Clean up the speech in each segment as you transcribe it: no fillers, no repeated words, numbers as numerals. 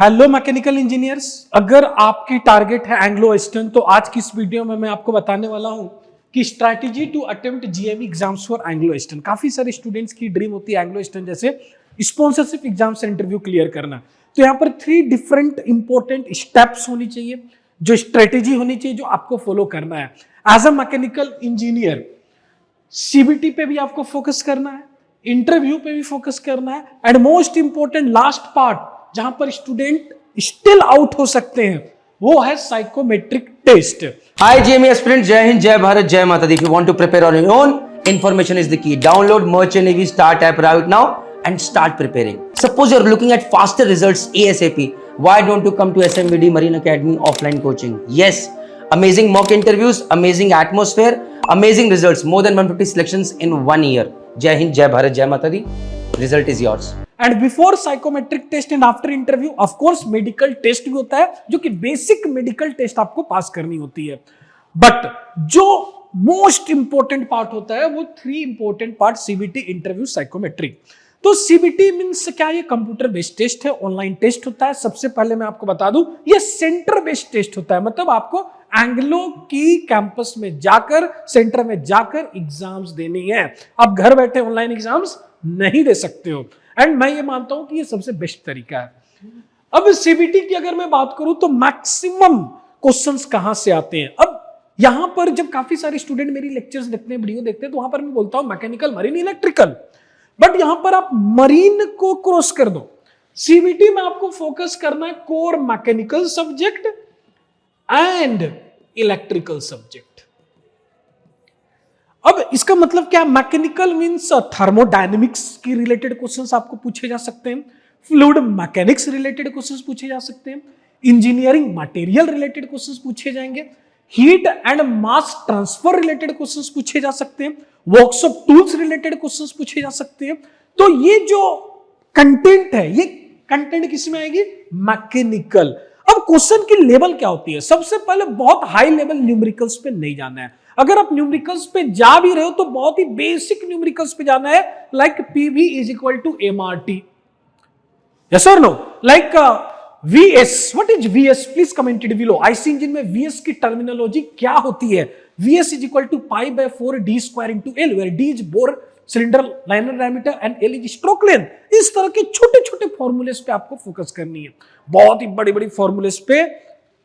Hello mechanical engineers, अगर आपकी target है एंग्लो ईस्टर्न तो आज की इस वीडियो में मैं आपको बताने वाला हूं कि strategy to attempt GME exams for Anglo Eastern. काफी सारे स्टूडेंट्स की ड्रीम होती है एंग्लो ईस्टर्न जैसे स्पॉन्सरशिप एग्जाम से इंटरव्यू क्लियर करना। तो यहाँ पर 3 डिफरेंट इंपॉर्टेंट स्टेप्स होनी चाहिए, जो स्ट्रेटेजी होनी चाहिए, जो आपको फॉलो करना है as a mechanical engineer. CBT पे भी आपको फोकस करना है, इंटरव्यू पे भी फोकस करना है, and most important last part जहां पर स्टूडेंट स्टिल आउट हो सकते हैं वो है psychometric test. Hi GME aspirant, Jai Hind, Jai Bharat, Jai Mata Di. If you want to prepare on your own, information is the key. Download Merchant Navy Start app right now and start preparing. Suppose you're looking at faster results ASAP. Why don't you come to SMVD Marine Academy offline coaching? Yes, amazing mock interviews, amazing atmosphere, amazing results. More than 150 selections in 1 year. Jai Hind, Jai Bharat, Jai Mata Di. Result is yours. And before psychometric test and after interview of course medical test भी होता है, जो कि basic medical test आपको पास करनी होती है। But जो मोस्ट इंपॉर्टेंट पार्ट होता है वो 3 important part CBT, interview, psychometric. तो सीबीटी मींस क्या? ये कंप्यूटर बेस्ड टेस्ट है, ऑनलाइन टेस्ट होता है। सबसे पहले मैं आपको बता दूं ये सेंटर बेस्ड टेस्ट होता है, मतलब आपको एंग्लो की कैंपस में जाकर, सेंटर में जाकर एग्जाम्स देनी है। आप घर बैठे ऑनलाइन एग्जाम्स नहीं दे सकते हो, एंड मैं ये मानता हूं कि ये सबसे बेस्ट तरीका है। अब सीबीटी की अगर मैं बात करूं तो मैक्सिमम क्वेश्चंस कहां से आते हैं? अब यहां पर जब काफी सारे स्टूडेंट मेरी लेक्चर्स देखते हैं, वीडियो देखते हैं, तो वहां पर मैं बोलता हूं मैकेनिकल, मरीन, इलेक्ट्रिकल, बट यहां पर आप मरीन को क्रॉस कर दो। सीबीटी में आपको फोकस करना है core mechanical subject and electrical subject. अब इसका मतलब क्या? मैकेनिकल मींस थर्मोडायनेमिक्स की रिलेटेड क्वेश्चंस आपको पूछे जा सकते हैं, फ्लूइड मैकेनिक्स रिलेटेड क्वेश्चंस पूछे जा सकते हैं, इंजीनियरिंग मटेरियल रिलेटेड क्वेश्चंस पूछे जाएंगे, heat and mass transfer related questions पूछे जा सकते हैं, वर्कशॉप टूल्स रिलेटेड क्वेश्चंस पूछे जा सकते हैं। तो ये जो कंटेंट है, ये कंटेंट किसमें आएगी? मैकेनिकल। अब क्वेश्चन की लेवल क्या होती है? सबसे पहले बहुत हाई लेवल न्यूमेरिकल्स पे नहीं जाना है। अगर आप न्यूमेरिकल्स पे जा भी रहे हो तो बहुत ही बेसिक न्यूमेरिकल्स पे जाना है, like PV is equal to MRT, yes और no, like VS. What is VS? Please comment it below. IC engine में वीएस की टर्मिनोलॉजी क्या होती है? VS is equal to pi by 4 D square into L, where D is bore cylinder liner diameter and L is stroke length. इस तरह के छोटे छोटे फॉर्मूलेस पे आपको फोकस करनी है, बहुत ही बड़ी बड़ी फॉर्मूलेस पे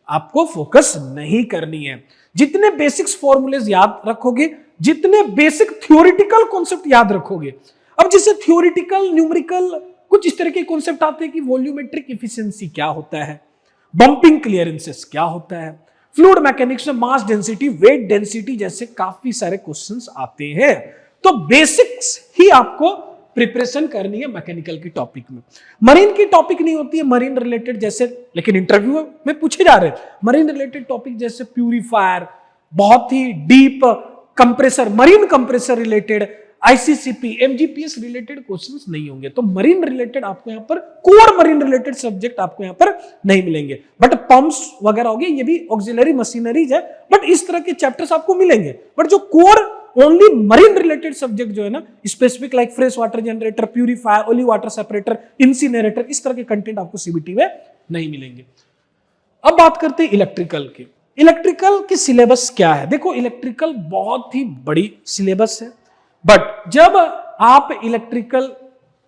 आपको फोकस नहीं करनी है। जितने बेसिक्स फॉर्मूलेस याद रखोगे, जितने बेसिक थ्योरेटिकल कॉन्सेप्ट याद रखोगे। अब जैसे थ्योरेटिकल न्यूमेरिकल कुछ इस तरह के कॉन्सेप्ट आते हैं कि वॉल्यूमेट्रिक एफिशिएंसी क्या होता है, बंपिंग क्लियरेंसेस क्या होता है, फ्लूइड मैकेनिक्स में मास डेंसिटी, वेट डेंसिटी जैसे काफी सारे क्वेश्चंस आते हैं। तो बेसिक्स ही आपको प्रिपरेशन करनी है मैकेनिकल की टॉपिक में। मरीन की टॉपिक नहीं होती है मरीन रिलेटेड जैसे, लेकिन इंटरव्यू में पूछे जा रहे हैं मरीन रिलेटेड टॉपिक जैसे प्यूरिफायर, बहुत ही deep compressor, marine compressor related, ICCP, MGPS related questions नहीं होंगे। तो मरीन रिलेटेड आपको यहां पर, कोर मरीन रिलेटेड सब्जेक्ट आपको यहां पर नहीं मिलेंगे, बट पंप्स वगैरह होंगे, ये भी ऑक्सिलरी मशीनरीज है, बट इस तरह के चैप्टर्स आपको मिलेंगे। बट जो core only marine related subject जो है ना, specific like fresh water generator, purifier, olive water separator, incinerator, इस तरह के कंटेंट आपको सीबीटी में नहीं मिलेंगे। अब बात करते हैं इलेक्ट्रिकल की। इलेक्ट्रिकल की सिलेबस क्या है? देखो, इलेक्ट्रिकल बहुत ही बड़ी सिलेबस है, बट जब आप इलेक्ट्रिकल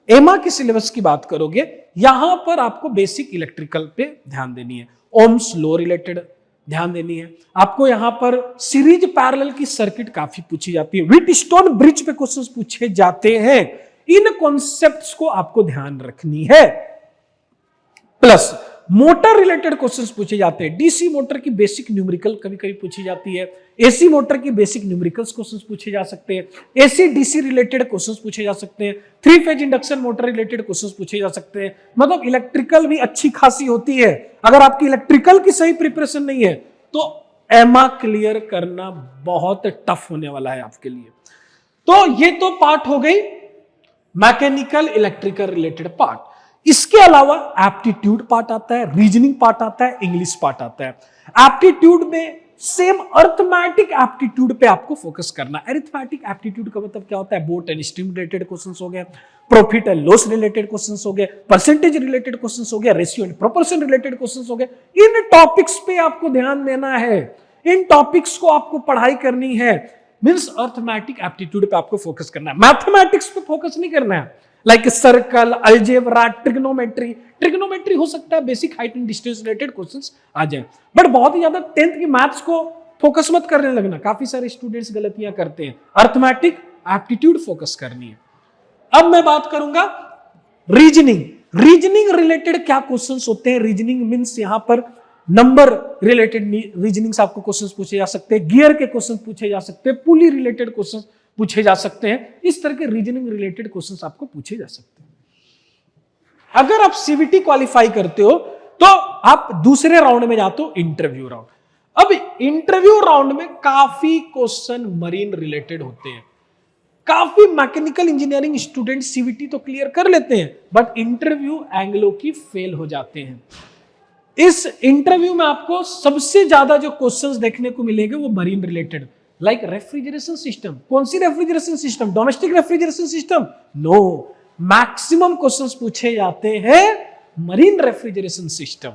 एमा की सिलेबस की बात करोगे, यहां पर आपको बेसिक इलेक्ट्रिकल पे ध्यान देनी है, ओम्स लॉ रिलेटेड ध्यान देनी है आपको। यहां पर सीरीज पैरेलल की सर्किट काफी पूछी जाती है, व्हीटस्टोन ब्रिज पे क्वेश्चंस पूछे जाते हैं। इन कॉन्सेप्ट्स को आपको ध्यान रखनी है। प्लस मोटर रिलेटेड क्वेश्चंस पूछे जाते हैं, डीसी मोटर की बेसिक न्यूमेरिकल कभी कभी पूछी जाती है, एसी मोटर की बेसिक न्यूमेरिकल्स क्वेश्चंस पूछे जा सकते हैं, एसी डीसी रिलेटेड क्वेश्चंस पूछे जा सकते हैं, 3 phase induction motor related questions पूछे जा सकते हैं। मतलब इलेक्ट्रिकल भी अच्छी खासी होती है। अगर आपकी इलेक्ट्रिकल की सही प्रिपरेशन नहीं है तो एमा क्लियर करना बहुत टफ होने वाला है आपके लिए। तो ये तो पार्ट हो गई मैकेनिकल इलेक्ट्रिकल रिलेटेड पार्ट। इसके अलावा एप्टीट्यूड पार्ट आता है, रीजनिंग पार्ट आता है, इंग्लिश पार्ट आता है। एप्टीट्यूड में सेम अर्थमेटिक एप्टीट्यूड पे आपको फोकस करना है। अरिथमेटिक एप्टीट्यूड का मतलब क्या होता है? Boat and stream related questions हो गए, profit and loss related questions हो गए, परसेंटेज रिलेटेड क्वेश्चंस हो गए, ratio and proportion related questions हो गए। इन टॉपिक्स पे आपको ध्यान देना है, इन टॉपिक्स को आपको पढ़ाई करनी है। मींस अर्थमेटिक एप्टीट्यूड पे आपको फोकस करना है, मैथमेटिक्स पे फोकस नहीं करना है। Like circle, algebra, trigonometry. Trigonometry हो सकता है basic height and distance related questions आ जाए, बट बहुत ही ज्यादा 10th की मैथ्स को फोकस मत करने लगना। काफी सारे स्टूडेंट्स गलतियां करते हैं। अर्थमेटिक एप्टीट्यूड फोकस करनी है। अब मैं बात करूंगा रीजनिंग। रीजनिंग रिलेटेड क्या क्वेश्चंस होते हैं? रीजनिंग मींस यहां पर नंबर रिलेटेड रीजनिंग से आपको क्वेश्चंस पूछे जा सकते हैं, गियर के क्वेश्चन पूछे जा सकते हैं, पुली रिलेटेड क्वेश्चंस पूछे जा सकते हैं। इस तरह के रीजनिंग रिलेटेड क्वेश्चंस आपको पूछे जा सकते हैं। अगर आप सीवीटी क्वालिफाई करते हो तो आप दूसरे राउंड में जाते हो, इंटरव्यू राउंड। अब इंटरव्यू राउंड में काफी क्वेश्चन मरीन रिलेटेड होते हैं। काफी मैकेनिकल इंजीनियरिंग स्टूडेंट सीवीटी तो क्लियर कर लेते हैं, बट इंटरव्यू एंग्लो की फेल हो जाते हैं। इस इंटरव्यू में आपको सबसे ज्यादा जो क्वेश्चंस देखने को मिलेंगे वो marine related, like refrigeration system. कौन सी refrigeration system? Domestic refrigeration system? No, maximum questions पूछे जाते हैं marine refrigeration system.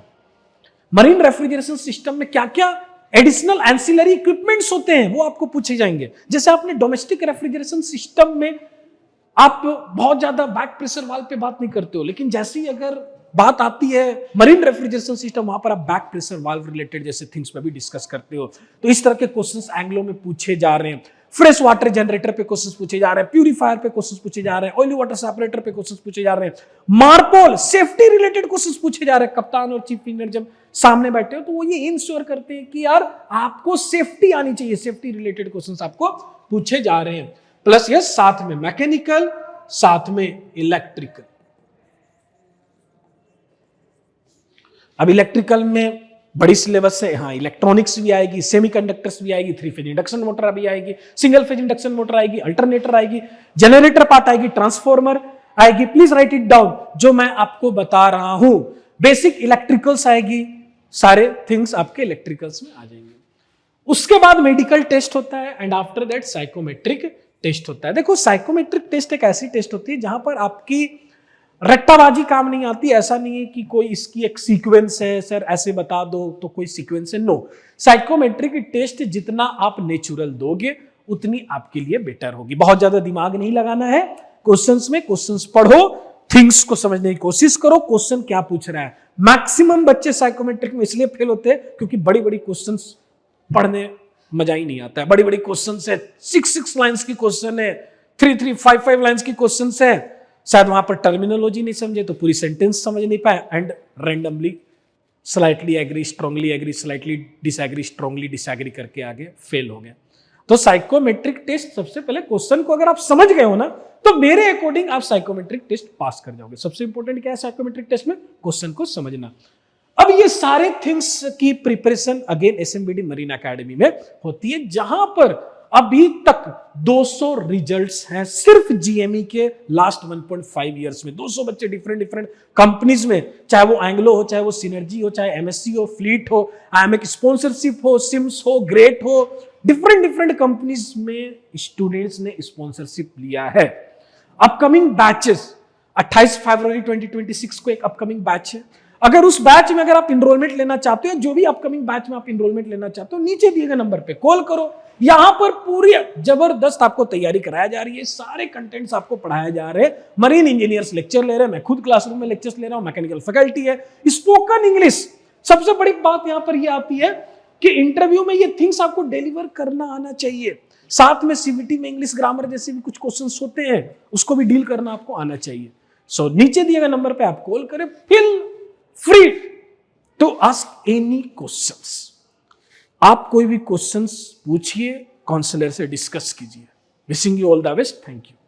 Marine refrigeration system में क्या क्या एडिशनल एंसिलरी इक्विपमेंट्स होते हैं वो आपको पूछे जाएंगे। जैसे आपने डोमेस्टिक रेफ्रिजरेशन सिस्टम में आप बहुत ज्यादा बैक प्रेशर वाल्व पे बात नहीं करते हो, लेकिन जैसे ही अगर बात आती है मरीन रेफ्रिजरेशन सिस्टम, वहां पर आप बैक प्रेशर वाल्व रिलेटेड जैसे थिंग्स पे भी डिस्कस करते हो। तो इस तरह के क्वेश्चंस एंग्लो में पूछे जा रहे हैं। फ्रेश वाटर जनरेटर पे क्वेश्चंस पूछे जा रहे हैं, प्यूरीफायर पे क्वेश्चंस पूछे जा रहे हैं, ऑयली वाटर सेपरेटर पे क्वेश्चंस पूछे जा रहे हैं, मार्पोल सेफ्टी रिलेटेड क्वेश्चंस पूछे जा रहे हैं। कप्तान और चीफ इंजीनियर जब सामने बैठे हो तो वो ये इंश्योर करते हैं कि यार आपको सेफ्टी आनी चाहिए, सेफ्टी रिलेटेड क्वेश्चंस आपको पूछे जा रहे हैं। प्लस ये साथ में मैकेनिकल, साथ में इलेक्ट्रिकल। अब इलेक्ट्रिकल में बड़ी सिलेबस है, हाँ इलेक्ट्रॉनिक्स भी आएगी, सेमीकंडक्टर्स भी आएगी, 3 फेज इंडक्शन मोटर भी आएगी, सिंगल फेज इंडक्शन मोटर आएगी, अल्टरनेटर आएगी, जनरेटर पार्ट आएगी, ट्रांसफॉर्मर आएगी। प्लीज राइट इट डाउन जो मैं आपको बता रहा हूं। बेसिक इलेक्ट्रिकल्स आएगी, सारे थिंग्स आपके इलेक्ट्रिकल्स में आ जाएंगे। उसके बाद मेडिकल टेस्ट होता है and after that psychometric test होता है। देखो साइकोमेट्रिक टेस्ट एक ऐसी टेस्ट होती है जहां पर आपकी रट्टाबाजी काम नहीं आती। ऐसा नहीं है कि कोई इसकी एक सीक्वेंस है, सर ऐसे बता दो तो कोई सीक्वेंस है, नो। साइकोमेट्रिक टेस्ट जितना आप नेचुरल दोगे उतनी आपके लिए बेटर होगी। बहुत ज्यादा दिमाग नहीं लगाना है क्वेश्चंस में, क्वेश्चंस पढ़ो, थिंग्स को समझने की कोशिश करो, क्वेश्चन क्या पूछ रहा है। मैक्सिमम बच्चे साइकोमेट्रिक में इसलिए फेल होते हैं क्योंकि बड़ी बड़ी क्वेश्चंस पढ़ने मजा ही नहीं आता है। बड़ी बड़ी क्वेश्चंस है, 6 लाइंस की क्वेश्चन है, 3 5 लाइंस की क्वेश्चंस है, शायद वहां पर टर्मिनोलॉजी नहीं समझे तो पूरी सेंटेंस समझ नहीं पाए, and randomly slightly agree, strongly agree, slightly disagree, strongly disagree करके आगे फेल हो गया। तो साइकोमेट्रिक टेस्ट सबसे पहले क्वेश्चन को अगर आप समझ गए हो ना तो मेरे अकॉर्डिंग आप साइकोमेट्रिक टेस्ट पास कर जाओगे। सबसे इंपॉर्टेंट क्या है साइकोमेट्रिक टेस्ट में? क्वेश्चन को समझना। अब ये सारे थिंग्स की प्रिपरेशन अगेन एसएमबीडी मरीन एकेडमी में होती है, जहां पर अभी तक 200 रिजल्ट्स हैं सिर्फ जीएमई के लास्ट 1.5 इयर्स में। 200 बच्चे डिफरेंट कंपनीज में, चाहे वो एंग्लो हो, चाहे वो सिनर्जी हो, चाहे एमएससी हो, फ्लीट हो, आईएमए स्पॉन्सरशिप हो, सिम्स हो, ग्रेट हो, डिफरेंट कंपनीज में स्टूडेंट्स ने स्पॉन्सरशिप लिया है। अपकमिंग बैचेस 28 फरवरी 2026 को एक अपकमिंग बैच है। अगर उस बैच में अगर आप इनरोलमेंट लेना चाहते हो, जो भी अपकमिंग बैच में आप इनरोलमेंट लेना चाहते हो, नीचे दिए गए नंबर पे कॉल करो। यहां पर पूरी जबरदस्त आपको तैयारी कराया जा रही है, सारे कंटेंट्स आपको पढ़ाए जा रहे हैं। मरीन इंजीनियर्स लेक्चर ले रहे हैं, मैं खुद क्लासरूम में लेक्चर्स ले रहा हूं, मैकेनिकल फैकल्टी है, स्पोकन इंग्लिश। सबसे बड़ी बात यहां पर यह आती है कि इंटरव्यू में ये थिंग्स आपको डिलीवर करना आना चाहिए। साथ में सीवीटी में इंग्लिश ग्रामर जैसे भी कुछ क्वेश्चंस होते हैं उसको भी डील करना आपको आना चाहिए। सो नीचे दिए गए नंबर पे आप कॉल करें, feel free to ask any questions. आप कोई भी क्वेश्चंस पूछिए, काउंसलर से डिस्कस कीजिए। Wishing you all the best, thank you.